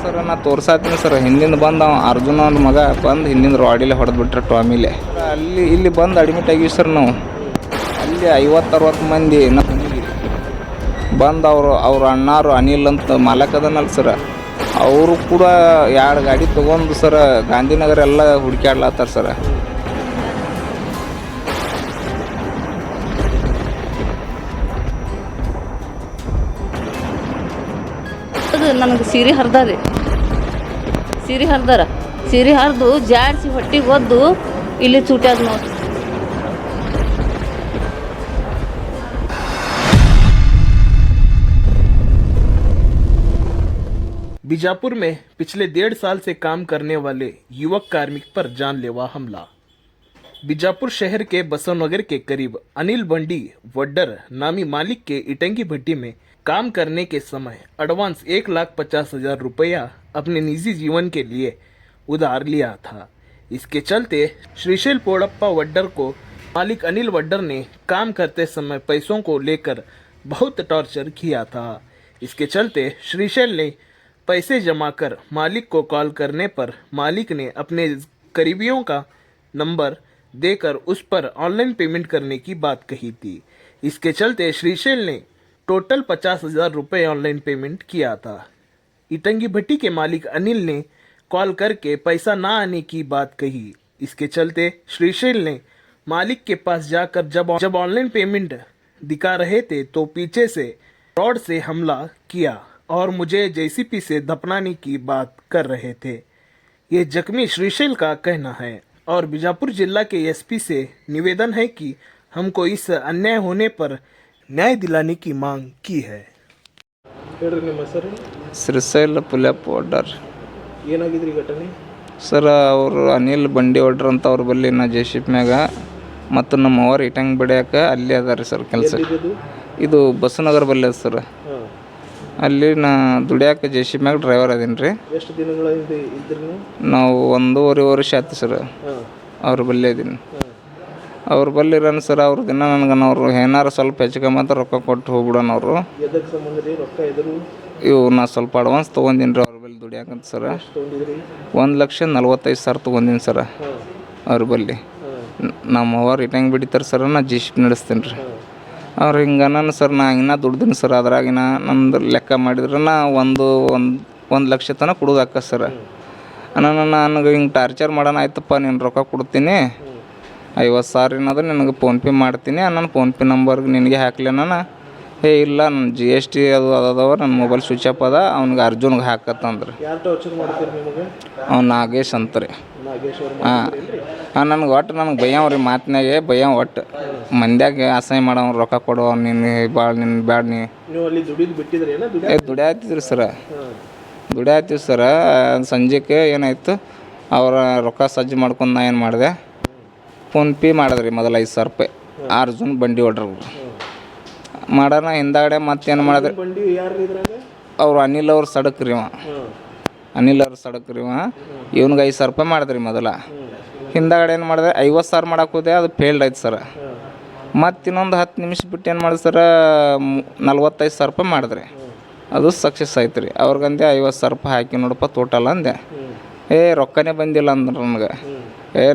Sir ನಾ ತೋರ್ಸಾತೀನಿ sir. ಹಿಂದಿಂದ ಬಂದು ಅವ ಅರ್ಜುನ ಅವ್ನ ಮಗ ಬಂದು ಹಿಂದಿಂದ ರಾಡಿಲೆ ಹೊಡೆದು ಬಿಟ್ರೆ ಟಾಮಿಲೆ. ಇಲ್ಲಿ ಬಂದು ಅಡ್ಮಿಟ್ ಆಗಿವಿ ಸರ್ ನಾವು. ಅಲ್ಲಿ 50-60 ಮಂದಿ ನಮ್ಮ ಮನೆಗೆ ಬಂದು ಅವ್ರ ಅಣ್ಣಾರು ಅನಿಲ್ ಅಂತ ಮಾಲಕ್ ಅದನಲ್ಲ ಸರ್, ಅವರು ಕೂಡ 2 ಗಾಡಿ ತೊಗೊಂಡು ಸರ್ ಗಾಂಧಿನಗರ ಎಲ್ಲ ಹುಡುಕ್ಯಾಡ್ಲತ್ತಾರ ಸರ್. ನನಗೆ ಸೀರೆ ಹರಿದಾರೆ, ಸೀರೆ ಹರಿದು ಜಾಡಿಸಿ ಹೊಟ್ಟಿಗೆ ಒದ್ದು ಇಲ್ಲಿ ಚೂಟ್ಯಾದ ನೋಡಿ. बीजापुर में पिछले 1.5 साल से काम करने वाले युवक कार्मिक पर जानलेवा हमला। बीजापुर शहर के बसवनगर के करीब अनिल बंडी वड्डर नामी मालिक के इटंगी भट्टी में काम करने के समय एडवांस 1,50,000 रुपया अपने निजी जीवन के लिए उधार लिया था। इसके चलते श्रीशैल पोड़प्पा वड्डर को मालिक अनिल वड्डर ने काम करते समय पैसों को लेकर बहुत टॉर्चर किया था। इसके चलते श्रीशैल ने पैसे जमा कर मालिक को कॉल करने पर मालिक ने अपने करीबियों का नंबर देकर उस पर ऑनलाइन पेमेंट करने की बात कही थी। इसके चलते श्रीशैल ने टोटल 50,000 रुपये ऑनलाइन पेमेंट किया था। इटंगी भट्टी के मालिक अनिल ने कॉल करके पैसा ना आने की बात कही। इसके चलते श्रीशैल ने मालिक के पास जाकर जब ऑनलाइन पेमेंट दिखा रहे थे तो पीछे से रॉड से हमला किया और मुझे जेसीपी से दफनाने की बात कर रहे थे। ये जख्मी श्रीशैल का कहना है और बीजापुर जिला के एसपी से निवेदन है कि हमको इस अन्याय होने पर न्याय दिलाने की मांग की है। ಶ್ರೀಶೈಲ್ ಪುಲ್ಯಪ್ಪ ವಡ್ಡರ್ ಏನಾಗಿದ್ರಿ ಘಟನೆ ಸರ್. ಅವರು ಅನಿಲ್ ಬಂಡಿ ವಡ್ಡರ್ ಅಂತ ಅವ್ರ ಬಲ್ಲಿ ನಾ ಜೆಸಿಪಿ ಮ್ಯಾಗ ಮತ್ತು ನಮ್ಮ ಅವ್ರು ಇಟಂಗ್ ಬಿಡ್ಯಾಕ ಅಲ್ಲಿ ಅದ ರೀ ಸರ್ ಕೆಲಸ. ಇದು ಬಸವನಗರ ಬಲ್ಲಿ ಅದ ಸರ್. ಅಲ್ಲಿ ನಾ ದುಡಿಯಾಕ ಜೆಸಿಪಿ ಮ್ಯಾಗ ಡ್ರೈವರ್ ಅದೀನಿ ರೀ. ಎಷ್ಟು ದಿನಗಳಿಂದ ಇದ್ರಿ ನಾವು 1.5 ವರ್ಷ ಆಯ್ತು ಸರ್ ಅವ್ರ ಬಲ್ಲಿ ಇದೀನಿ. ಅವ್ರ ಬಲ್ಲಿ ಇರೋಣ ಸರ್. ಅವ್ರ ದಿನ ನನಗೆ ಅವ್ರು ಏನಾರು ಸ್ವಲ್ಪ ಹೆಚ್ಚು ಕಮ್ಮಿ ಅಂತ ರೊಕ್ಕ ಕೊಟ್ಟು ಹೋಗ್ಬಿಡೋಣ ಅವರು. ಎದಕ್ಕೆ ಸಂಬಂಧ ರೀ ರೊಕ್ಕ ಎದರು? ಇವು ನಾ ಸ್ವಲ್ಪ ಅಡ್ವಾನ್ಸ್ ತೊಗೊಂಡಿನಿ ರೀ ಅವ್ರ ಬಲ್ಲಿ ದುಡಿಯಾಕಂತ ಸರ್. 1,45,000 ತೊಗೊಂಡಿನಿ ಸರ್ ಅವ್ರ ಬಲ್ಲಿ. ನಮ್ಮ ಅವ್ರು ಇಟಂಗೆ ಬಿಡಿತಾರೆ ಸರ್, ನಾ ಜೆಸಿಪಿ ನಡೆಸ್ತೀನಿ ರೀ. ಅವ್ರು ಹಿಂಗೆ ನಾನು ಸರ್ ನಾ ಇನ್ನೂ ದುಡ್ದೀನಿ ಸರ್. ಅದ್ರಾಗಿನ ನಂದು ಲೆಕ್ಕ ಮಾಡಿದ್ರೆ ನಾ ಒಂದು ಲಕ್ಷ ತನಕ ಕೊಡೋದಾಕ ಸರ್. ನನಗೆ ಹಿಂಗೆ ಟಾರ್ಚರ್ ಮಾಡೋಣ, ಆಯ್ತಪ್ಪ ನೀನು ರೊಕ್ಕ ಕೊಡ್ತೀನಿ 50,000 ಏನಾದ್ರೆ ನಿನಗೆ ಫೋನ್ಪೇ ಮಾಡ್ತೀನಿ, ನನ್ನ ಫೋನ್ಪೇ ನಂಬರ್ಗೆ ನಿನಗೆ ಹಾಕ್ಲೆ ನಾನು. ಇಲ್ಲ ನನ್ನ GST ಅದು ಅದವ, ನನ್ನ ಮೊಬೈಲ್ ಸ್ವಿಚ್ ಆಫ್ ಅದ, ಅವ್ನಿಗೆ ಅರ್ಜುನ್ಗೆ ಹಾಕತ್ತಂದ್ರೆ. ಯಾರು ಟಾರ್ಚರ್ ಮಾಡ್ತೀರಿ ನಿಮಗೆ? ಅವ್ನು ನಾಗೇಶ್ ಅಂತ ರೀ. ಹಾಂ ನನಗೆ ನನಗೆ ಭಯವ್ರಿ ಮಾತಿನಾಗೆ ಭಯ. ಒಟ್ಟು ಮಂದ್ಯಾಗ ಅಸಹ್ಯ ಮಾಡೋ ರೊಕ್ಕ ಕೊಡೋ ನೀನು ಭಾಳ ನಿನ್ನ ಬ್ಯಾಡ ನೀ. ನೀವು ಅಲ್ಲಿ ದುಡಿದು ಬಿಟ್ಟಿದ್ರಿ ದುಡಿಯಾತಿದ್ರಿ ಸರ್. ದುಡಿಯಾತೀವಿ ಸರ. ಸಂಜೆಗೆ ಏನಾಯ್ತು, ಅವರ ರೊಕ್ಕ ಸಜ್ಜು ಮಾಡ್ಕೊಂಡು ನಾ ಏನು ಮಾಡಿದೆ, ಫೋನ್ಪೇ ಮಾಡಿದ್ರಿ ಮೊದಲು 5,000 ರೂಪಾಯಿ ಅರ್ಜುನ್ ಬಂಡಿ ಹೊಡ್ರಿ ಮಾಡೋಣ. ಹಿಂದಾಗಡೆ ಮತ್ತೇನು ಮಾಡಿದ್ರಿ, ಅವ್ರು ಅನಿಲ್ ಅವ್ರು ಸಡಕ್ ರೀ ಅನಿಲ್ ಅವ್ರು ಸಡಕ್ ರೀ ಇವ್ನಿಗೆ 5,000 ರೂಪಾಯಿ ಮಾಡಿದ್ರಿ ಮೊದಲ. ಹಿಂದಾಗಡೆ ಏನು ಮಾಡಿದೆ 50,000 ಮಾಡಕ್ಕೆ ಹೋದೆ, ಅದು ಫೇಲ್ಡ್ ಆಯ್ತು ಸರ್. ಮತ್ತು ಇನ್ನೊಂದು 10 ನಿಮಿಷ ಬಿಟ್ಟು ಏನು ಮಾಡಿದೆ ಸರ 45,000 ರೂಪಾಯಿ ಮಾಡಿದ್ರಿ, ಅದು ಸಕ್ಸಸ್ ಆಯ್ತು ರೀ. ಅವ್ರಿಗಂದೆ 50,000 ರೂಪಾಯಿ ಹಾಕಿ ನೋಡಪ್ಪ ಟೋಟಲ್ ಅಂದೆ. ರೊಕ್ಕನೇ ಬಂದಿಲ್ಲ ಅಂದ್ರೆ ನನಗೆ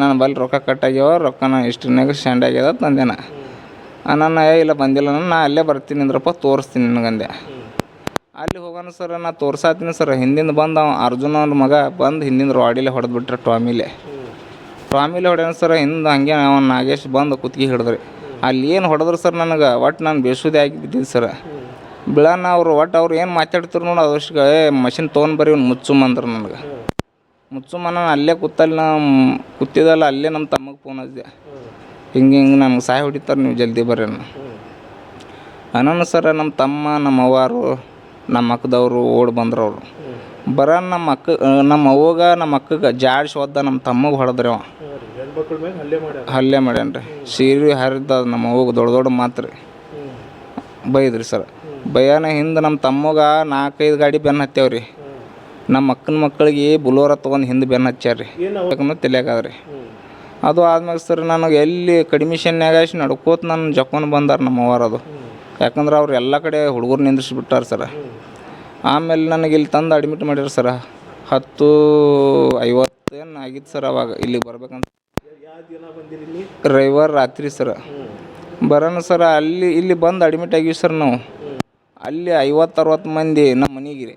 ನಾನು ಬಲ್ಲಿ ರೊಕ್ಕ ಕಟ್ಟಾಗ್ಯಾವ, ರೊಕ್ಕನ ಇಷ್ಟನಾಗ ಸ್ಟ್ಯಾಂಡ್ ಆಗ್ಯದ ತಂದೆನ. ನಾನು ಇಲ್ಲ ಬಂದಿಲ್ಲ, ನಾ ಅಲ್ಲೇ ಬರ್ತೀನಿ ಅಂದ್ರಪ್ಪ ತೋರಿಸ್ತೀನಿ ನನಗಂದೆ. ಅಲ್ಲಿ ಹೋಗೋಣ ಸರ್. ನಾ ತೋರ್ಸಾತೀನಿ ಸರ್. ಹಿಂದಿಂದ ಬಂದು ಅರ್ಜುನ ಅವ್ನ ಮಗ ಬಂದು ಹಿಂದಿಂದ ರಾಡಿಲೆ ಹೊಡೆದು ಬಿಟ್ರೆ ಟಾಮಿಲೆ ಹೊಡ್ಯಾನ ಸರ್. ಹಿಂದೆ ಹಂಗೆ ಅವ್ನು ನಾಗೇಶ್ ಬಂದು ಕುತ್ತಿಗೆ ಹಿಡಿದ್ರಿ. ಅಲ್ಲಿ ಏನು ಹೊಡೆದ್ರು ಸರ್ ನನಗೆ ಒಟ್ಟು ನಾನು ಬೇಸೂದಿ ಆಗಿ ಬಿದ್ದಿದ್ದು ಸರ್. ಬಿಳಾನ ಅವ್ರು ಅವ್ರು ಏನು ಮಾತಾಡ್ತಿರು ನೋಡಿ ಅದಷ್ಟು ಮಷಿನ್ ತೊಗೊಂಡ್ಬರಿ ಮುಚ್ಚುಮಂದ್ರೆ ನನಗೆ ಮುಚ್ಚುಮನ ಅಲ್ಲೇ ಕೂತಿದ್ದಲ್ಲ ಅಲ್ಲೇ ನಮ್ಮ ತಮ್ಮಗೆ ಫೋನ್ ಹಚ್ಚಿದೆ, ಹಿಂಗೆ ನನಗೆ ಸಹಾಯ ಹೊಡಿತಾರೆ, ನೀವು ಜಲ್ದಿ ಬರ್ರಿ ಅನ್ನ ಸರ. ನಮ್ಮ ತಮ್ಮ ನಮ್ಮ ಅವ್ವಾರು ನಮ್ಮ ಅಕ್ಕದವರು ಓಡಿ ಬಂದ್ರು. ಅವರು ನಮ್ಮ ಅವ್ವಗ ನಮ್ಮ ಅಕ್ಕಗೆ ಜಾಡ್ಸಿ ಒದ್ದ ನಮ್ಮ ತಮ್ಮಗೆ ಹೊಡೆದ್ರಿ. ಅವ ಹಲ್ಲೆ ಮಾಡ್ಯಾನ್ರಿ. ಸೀರೆ ಹರಿದ ನಮ್ಮ ಅವ್ವಗೆ ದೊಡ್ಡ ಮಾತು ರೀ ಬೈದ್ರಿ ಸರ್. ಭಯನ ಹಿಂದೆ ನಮ್ಮ ತಮ್ಮಗ 4-5 ಗಾಡಿ ಬೆನ್ನು ಹತ್ತೇವ್ರಿ. ನಮ್ಮ ಅಕ್ಕನ ಮಕ್ಕಳಿಗೆ ಬುಲೋರ ತೊಗೊಂಡು ಹಿಂದೆ ಬೆನ್ನು ಹಚ್ಚಾರ್ರಿ, ತಿಳಿಯಾಕದ್ರಿ. ಅದು ಆದ್ಮೇಲೆ ಸರ್ ನನಗೆ ಎಲ್ಲಿ ಕಡಿಮಿಷನ್ಯಾಗ ನಡ್ಕೋತ ನನ್ನ ಜಕ್ಕೊಂಡು ಬಂದಾರ ನಮ್ಮ ಅವ್ವಾರದು. ಯಾಕಂದ್ರೆ ಅವ್ರು ಎಲ್ಲ ಕಡೆ ಹುಡುಗರು ನಿಂದ್ರಿಸ್ಬಿಟ್ಟಾರ ಸರ್. ಆಮೇಲೆ ನನಗೆ ಇಲ್ಲಿ ತಂದು ಅಡ್ಮಿಟ್ ಮಾಡ್ಯಾರ ಸರ. 10:50 ಏನು ಆಗಿತ್ತು ಸರ್. ಅವಾಗ ಇಲ್ಲಿಗೆ ಬರ್ಬೇಕಂತ ಯಾವ ದಿನ ಬಂದಿರಿ ಇಲ್ಲಿ? ರವಿವಾರ ರಾತ್ರಿ ಸರ್. ಬರೋಣ ಸರ್, ಇಲ್ಲಿ ಬಂದು ಅಡ್ಮಿಟ್ ಆಗಿವಿ ಸರ್ ನಾವು. ಅಲ್ಲಿ 50-60 ಮಂದಿ ನಮ್ಮ ಮನೆಗೆ ರೀ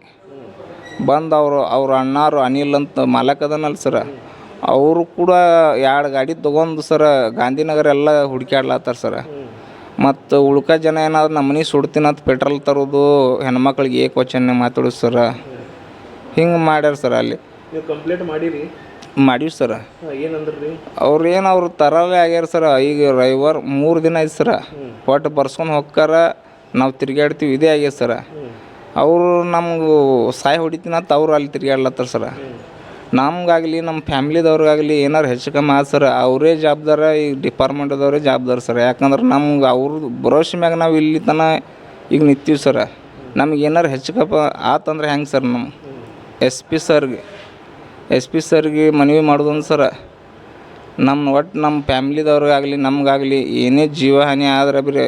ಬಂದು ಅವ್ರ ಅಣ್ಣಾರು ಅನಿಲ್ ಅಂತ ಮಾಲಕ್ ಅದನಲ್ಲ ಸರ, ಅವರು ಕೂಡ 2 ಗಾಡಿ ತೊಗೊಂಡು ಸರ ಗಾಂಧಿನಗರ ಎಲ್ಲ ಹುಡುಕ್ಯಾಡ್ಲತ್ತಾರ ಸರ. ಮತ್ತು ಉಳ್ಕ ಜನ ಏನಾದ್ರು ನಮ್ಮ ಮನೆ ಸುಡ್ತೀನಂತ ಪೆಟ್ರೋಲ್ ತರೋದು, ಹೆಣ್ಮಕ್ಳಿಗೆ ಏಕವಚನ ಮಾತಾಡೋದು ಸರ, ಹಿಂಗೆ ಮಾಡ್ಯಾರ ಸರ್. ಅಲ್ಲಿ ನೀವು ಕಂಪ್ಲೇಂಟ್ ಮಾಡಿರಿ? ಮಾಡೀವಿ ಸರ. ಏನಂದ್ರಿ ಅವ್ರು ತರಲೇ ಆಗ್ಯಾರ ಸರ. ಈಗ ರವಿವಾರ 3 ದಿನ ಆಯ್ತು ಸರ. ಒಟ್ಟು ಬರ್ಸ್ಕೊಂಡು ಹೋಗ್ತಾರ, ನಾವು ತಿರ್ಗಾಡ್ತೀವಿ, ಇದೇ ಆಗ್ಯದ ಸರ. ಅವರು ನಮ್ಗೆ ಸಾಯಿ ಹೊಡಿತೀನಂತ ಅವ್ರು ಅಲ್ಲಿ ತಿರ್ಗಾಡ್ಲತ್ತಾರ ಸರ. ನಮಗಾಗಲಿ ನಮ್ಮ ಫ್ಯಾಮ್ಲಿದವ್ರಿಗಾಗಲಿ ಏನಾರು ಹೆಚ್ಚು ಕಮ್ಮಿ ಆದ ಸರ, ಅವರೇ ಜವಾಬ್ದಾರ, ಈ ಡಿಪಾರ್ಟ್ಮೆಂಟ್ದವರೇ ಜವಾಬ್ದಾರ ಸರ್. ಯಾಕಂದ್ರೆ ನಮ್ಗೆ ಅವ್ರದ್ದು ಭರೋಸೆ ಮ್ಯಾಗ ನಾವು ಇಲ್ಲಿ ತನಕ ಈಗ ನಿಂತೀವಿ ಸರ. ನಮ್ಗೆ ಏನಾರು ಹೆಚ್ಚು ಕಮ್ಮಿ ಆತಂದ್ರೆ ಹೆಂಗೆ ಸರ್? ನಮ್ಮ ಎಸ್ ಪಿ ಸರ್ಗೆ ಮನವಿ ಮಾಡೋದೊಂದು ಸರ, ನಮ್ಮ ಫ್ಯಾಮ್ಲಿದವ್ರಿಗಾಗಲಿ ನಮಗಾಗಲಿ ಏನೇ ಜೀವಹಾನಿ ಆದ್ರೆ ಬರೀ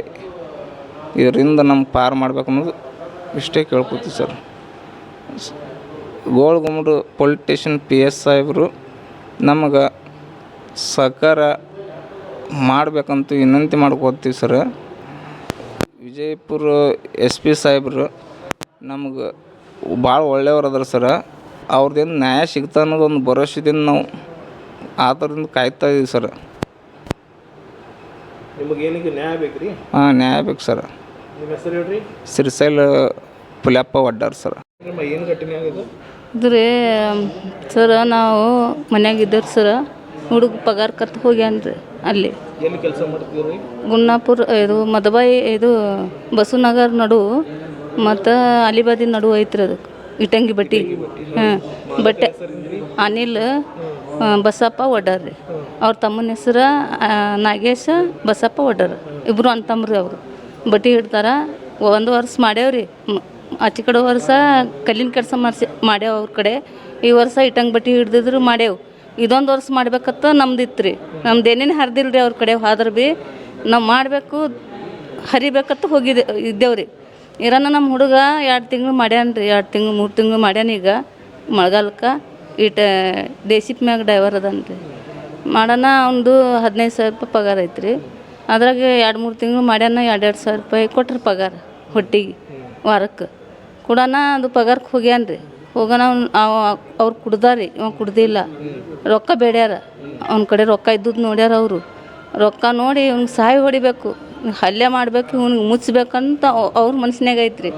ಇದರಿಂದ ನಮ್ಗೆ ಪಾರು ಮಾಡ್ಬೇಕು ಅನ್ನೋದು ಇಷ್ಟೇ ಕೇಳ್ಕೊತೀವಿ ಸರ್. ಗೋಳ್ಗುಮ್ಮಡು ಪೊಲೀಸ್ ಸ್ಟೇಷನ್ PS ಸಾಹೇಬರು ನಮಗೆ ಸಹಕಾರ ಮಾಡಬೇಕಂತ ವಿನಂತಿ ಮಾಡ್ಕೋತೀವಿ ಸರ್. ವಿಜಯಪುರ SP ಸಾಹೇಬರು ನಮಗೆ ಭಾಳ ಒಳ್ಳೆಯವ್ರು ಅದಾರ ಸರ. ಅವ್ರದ್ದೇನು ನ್ಯಾಯ ಸಿಗ್ತಾ ಅನ್ನೋದೊಂದು ಭರೋಸೆದಿಂದ ನಾವು ಆ ಥರದಿಂದ ಕಾಯ್ತಾ ಇದೀವಿ ಸರ್. ನಿಮಗೆ ಏನಕ್ಕೆ ನ್ಯಾಯ ಬೇಕು ರೀ? ಹಾಂ, ನ್ಯಾಯ ಬೇಕು ಸರ್. ನಿಮ್ಮ ಹೆಸರು ಹೇಳ್ರಿ? ಶ್ರೀಶೈಲ ಪುಲ್ಯಪ್ಪ ವಡ್ಡಾರ್ ಸರ್. ಏನು ಘಟನೆ ಆಗಿದೆ? ಇದ್ರಿ ಸರ, ನಾವು ಮನ್ಯಾಗ ಇದ್ದವ್ರಿ ಸರ. ಹುಡುಗ ಪಗಾರ ಕತ್ತು ಹೋಗ್ಯಾನ್ರಿ. ಅಲ್ಲಿ ಎಲ್ಲಿ ಕೆಲಸ ಮಾಡ್ತೀರಿ? ಗುನ್ನಾಪುರ ಇದು ಮದಬಾಯಿ ಇದು ಬಸವನಗರ ನಡು ಮತ್ತು ಅಲಿಬಾದಿ ನಡು ಐತ್ರಿ. ಅದು ಇಟಂಗಿ ಬಟ್ಟಿ. ಹಾಂ, ಬಟ್ಟೆ ಅನಿಲ್ ಬಸಪ್ಪ ವಡ್ಡಾರ್ ರೀ. ಅವ್ರ ತಮ್ಮನ ಹೆಸರು ನಾಗೇಶ ಬಸಪ್ಪ ವಡ್ಡಾರ್. ಇಬ್ಬರು ಅಂತಂಬ್ರಿ. ಅವರು ಬಟ್ಟೆ ಹಿಡ್ತಾರ. 1 ವರ್ಷ ಮಾಡ್ಯಾವ್ರಿ. ಆಚೆ ಕಡೆ ವರ್ಷ ಕಲ್ಲಿನ ಕೆಲಸ ಮಾಡ್ಯಾವ ಅವ್ರ ಕಡೆ. ಈ ವರ್ಷ ಇಟ್ಟಂಗೆ ಬಟ್ಟೆ ಹಿಡ್ದಿದ್ರು ಮಾಡ್ಯಾವ. ಇದೊಂದು ವರ್ಷ ಮಾಡ್ಬೇಕತ್ತ ನಮ್ದಿತ್ತು ರೀ. ನಮ್ದು ಏನೇನು ಹರಿದಿಲ್ಲ ರೀ ಅವ್ರ ಕಡೆ. ಆದ್ರೆ ಭೀ ನಾವು ಮಾಡಬೇಕು ಹರಿಬೇಕತ್ತ ಇದ್ದೇವ್ರಿ. ಇರೋಣ ನಮ್ಮ ಹುಡುಗ 2 ತಿಂಗಳು ಮಾಡ್ಯಾನ ರೀ. 2 ತಿಂಗಳು 3 ತಿಂಗಳು ಮಾಡ್ಯಾನ. ಈಗ ಮಳೆಗಾಲಕ್ಕೆ ದೇಶಿಪ್ ಮ್ಯಾಗ ಡ್ರೈವರ್ ಅದನ್ ರೀ. ಮಾಡೋಣ ಒಂದು 15,000 ರೂಪಾಯಿ ಪಗಾರ ಐತ್ರಿ. ಅದ್ರಾಗ 2-3 ತಿಂಗಳು ಮಾಡ್ಯಾನ. 2,000 ರೂಪಾಯಿ ಕೊಟ್ರಿ ಪಗಾರ ಹೊಟ್ಟಿಗೆ ವಾರಕ್ಕೆ. ಕೊಡೋಣ ಅದು ಪಗಾರಕ್ಕೆ ಹೋಗ್ಯಾನ ರೀ. ಹೋಗೋಣ ಅವ್ರು ಕುಡ್ದಾರಿ, ಇವ ಕುಡ್ದಿಲ್ಲ. ರೊಕ್ಕ ಬೇಡ್ಯಾರ. ಅವ್ನ ಕಡೆ ರೊಕ್ಕ ಇದ್ದದ್ದು ನೋಡ್ಯಾರ ಅವರು. ರೊಕ್ಕ ನೋಡಿ ಇವ್ನಿಗೆ ಸಾಯಿ ಹೊಡಿಬೇಕು, ಹಲ್ಲೆ ಮಾಡಬೇಕು, ಇವ್ನಿಗೆ ಮುಚ್ಚಬೇಕಂತ ಅವ್ರ ಮನ್ಸಿನಾಗ ಐತ್ರಿ.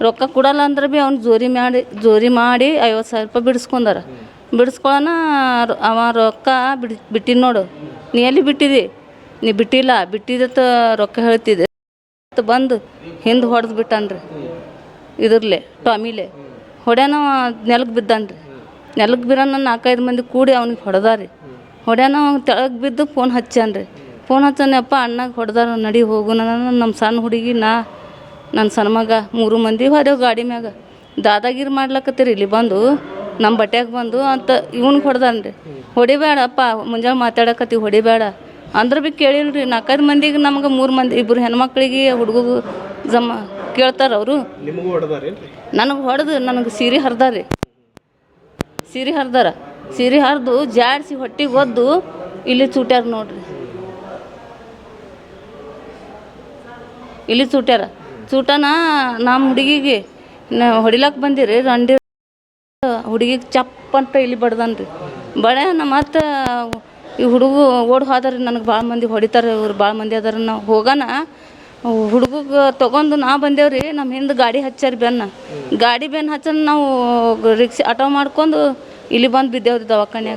ರೊಕ್ಕ ಕೊಡಲ್ಲ ಅಂದ್ರೆ ಭೀ ಅವ್ನು ಜೋರಿ ಮಾಡಿ 50,000 ರೂಪಾಯಿ ಬಿಡಿಸ್ಕೊಂಡಾರ. ಬಿಡಿಸ್ಕೊಳ್ಳೋಣ ಅವ ರೊಕ್ಕ ಬಿಟ್ಟಿನ ನೋಡು. ನೀ ಎಲ್ಲಿ ಬಿಟ್ಟಿದಿ? ನೀ ಬಿಟ್ಟಿಲ್ಲ. ಬಿಟ್ಟಿದ್ದ ರೊಕ್ಕ ಹೇಳ್ತಿದ್ದೆ ಬಂದು ಹಿಂದೆ ಹೊಡೆದು ಬಿಟ್ಟಾನ್ರಿ. ಇದ್ರಲ್ಲೇ ಟಾಮಿಲೆ ಹೊಡ್ಯಾನ. ನೆಲಕ್ಕೆ ಬಿದ್ದಾನ್ರಿ. ನೆಲಕ್ಕೆ ಬಿರೋಣ 4-5 ಮಂದಿ ಕೂಡಿ ಅವ್ನಿಗೆ ಹೊಡೆದಾರಿ. ಹೊಡ್ಯಾನ ತೆಳಗೆ ಬಿದ್ದು ಫೋನ್ ಹಚ್ಚಾನ್ರಿ. ಫೋನ್ ಹಚ್ಚಾನಪ್ಪ, ಅಣ್ಣಗೆ ಹೊಡೆದಾರ, ನಡಿ ಹೋಗು. ನಮ್ಮ ಸಣ್ಣ ಹುಡುಗಿ ನನ್ನ ಸಣ್ಣ ಮಗ 3 ಮಂದಿ ಹೊಡೆವು ಗಾಡಿ ಮ್ಯಾಗ. ದಾದಾಗಿರಿ ಮಾಡ್ಲಕತ್ತೀರಿ ಇಲ್ಲಿ ಬಂದು ನಮ್ಮ ಬಟ್ಯಾಗ ಬಂದು ಅಂತ ಇವ್ನಿಗೆ ಹೊಡೆದಾನ್ರಿ. ಹೊಡಿಬೇಡಪ್ಪ, ಮುಂಜಾನೆ ಮಾತಾಡಕತ್ತೀವಿ, ಹೊಡಿಬೇಡ ಅಂದ್ರೆ ಭೀ ಕೇಳಿಲ್ರಿ. 4-5 ಮಂದಿಗೆ ನಮ್ಗೆ 3 ಮಂದಿ 2 ಹೆಣ್ಮಕ್ಳಿಗೆ ಹುಡುಗಗೆ ಕೇಳ್ತಾರ ಅವರು. ನಿಮಗೂ ಹೊಡೆದಾರೇನ್ರಿ? ನನಗೆ ಹೊಡೆದು ನನಗೆ ಸೀರೆ ಹರಿದಾರಿ. ಸೀರೆ ಹರಿದು ಜಾಡಿಸಿ ಹೊಟ್ಟಿಗೆ ಒದ್ದು ಇಲ್ಲಿ ಚೂಟ್ಯಾರ ನೋಡ್ರಿ. ಇಲ್ಲಿ ಚೂಟನ ನಮ್ಮ ಹುಡುಗಿಗೆ ಹೊಡಿಲಕ್ಕೆ ಬಂದಿರಿ. ರಂಡಿ ಹುಡುಗಿಗೆ ಚಪ್ಪಂತ ಇಲ್ಲಿ ಬಡ್ದನ್ರಿ. ಬಡ್ಯಾನ ಮತ್ತು ಈ ಹುಡುಗ ಓಡಿ ಹೋದಾರಿ. ನನಗೆ ಭಾಳ ಮಂದಿ ಹೊಡಿತಾರೆ, ಇವ್ರು ಭಾಳ ಮಂದಿ ಅದಾರ. ನಾವು ಹೋಗೋಣ ಹುಡುಗಗೆ ತೊಗೊಂಡು ನಾ ಬಂದೇವ್ರಿ. ನಮ್ಮ ಹಿಂದೆ ಗಾಡಿ ಹಚ್ಚಾರಿ. ಗಾಡಿ ಬೆನ್ನು ಹಚ್ಚನ ನಾವು ರಿಕ್ಷಾ ಆಟೋ ಮಾಡ್ಕೊಂಡು ಇಲ್ಲಿ ಬಂದು ಬಿದ್ದೇವ್ರಿ ದವಾಖಾನೆ.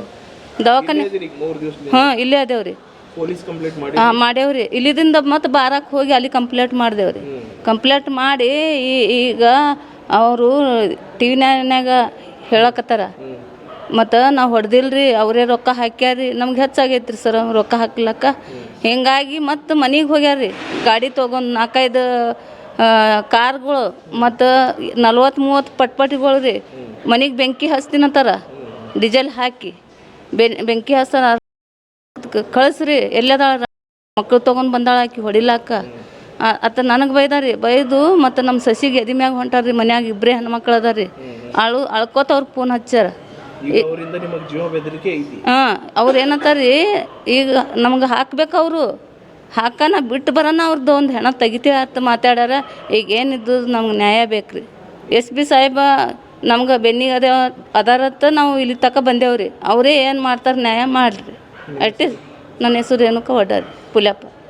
ಹಾಂ, ಇಲ್ಲೇ ಅದೇವ್ರಿ. ಪೊಲೀಸ್ ಕಂಪ್ಲೇಂಟ್ ಮಾಡಿ? ಹಾಂ, ಮಾಡ್ಯಾವ್ರಿ. ಇಲ್ಲಿದಿಂದ ಮತ್ತು ಬಾರಕ್ಕೆ ಹೋಗಿ ಅಲ್ಲಿ ಕಂಪ್ಲೇಂಟ್ ಮಾಡಿದೇವ್ರಿ. ಕಂಪ್ಲೇಂಟ್ ಮಾಡಿ ಈಗ ಅವರು TV9 ಹೇಳಕತ್ತಾರ. ಮತ್ತು ನಾವು ಹೊಡೆದಿಲ್ರಿ, ಅವರೇ ರೊಕ್ಕ ಹಾಕ್ಯಾರಿ. ನಮ್ಗೆ ಹೆಚ್ಚಾಗೈತ್ರಿ ಸರ್ ರೊಕ್ಕ ಹಾಕ್ಲಕ್ಕ. ಹಿಂಗಾಗಿ ಮತ್ತು ಮನೆಗೆ ಹೋಗ್ಯಾರ್ರಿ. ಗಾಡಿ ತೊಗೊಂಡು 4-5 ಕಾರ್ಗಳು ಮತ್ತು 40-30 ಪಟ್ಪಟಿಗಳು ರೀ. ಮನೆಗೆ ಬೆಂಕಿ ಹಚ್ತೀನಂತಾರ. ಡೀಸೆಲ್ ಹಾಕಿ ಬೆಂಕಿ ಹಚ್ತಾರ. ಕಳಿಸ್ರಿ, ಎಲ್ಲದಾಳ ಮಕ್ಕಳು ತೊಗೊಂಡು ಬಂದಾಳ ಆಕಿ ಹೊಡಿಲಾಕ ಅತ್ತ ನನಗೆ ಬೈದಾರಿ. ಬೈದು ಮತ್ತು ನಮ್ಮ ಸಸಿಗೆ ಎದಿ ಮ್ಯಾಗ ಹೊಂಟಾರ್ರಿ. ಮನ್ಯಾಗ 2 ಹೆಣ್ಮಕ್ಳು ಅದಾರ ರೀ. ಅಳ್ಕೋತ ಅವ್ರಿಗೆ ಫೋನ್ ಹಚ್ಚಾರ. ಈಗ ಅವರಿಂದ ನಿಮಗೆ ಜೀವ ಬೆದರಿಕೆ ಐತಿ. ಹಾಂ ಅವ್ರು ಏನಂತಾರೆ ರೀ, ಈಗ ನಮ್ಗೆ ಹಾಕ್ಬೇಕು ಅವರು ಹಾಕನ ಬಿಟ್ಟು ಬರೋಣ, ಅವ್ರದ್ದು ಒಂದು ಹೆಣ ತೆಗಿತೀವಿ ಅಂತ ಮಾತಾಡ್ಯಾರ. ಈಗ ಏನಿದ್ದು ನಮ್ಗೆ ನ್ಯಾಯ ಬೇಕು ರೀ. SP ಸಾಹೇಬ ನಮ್ಗೆ ಬೆನ್ನಿಗೆ ಅದಾರತ್ತ ನಾವು ಇಲ್ಲಿ ತಕ ಬಂದೇವ್ರಿ. ಅವರೇ ಏನು ಮಾಡ್ತಾರೆ ನ್ಯಾಯ ಮಾಡಿರಿ. ಅಷ್ಟೇ. ನನ್ನ ಹೆಸರು ರೇಣುಕಾ ವಡ್ಡಾರಿ, ಪುಲ್ಯಪ್ಪ.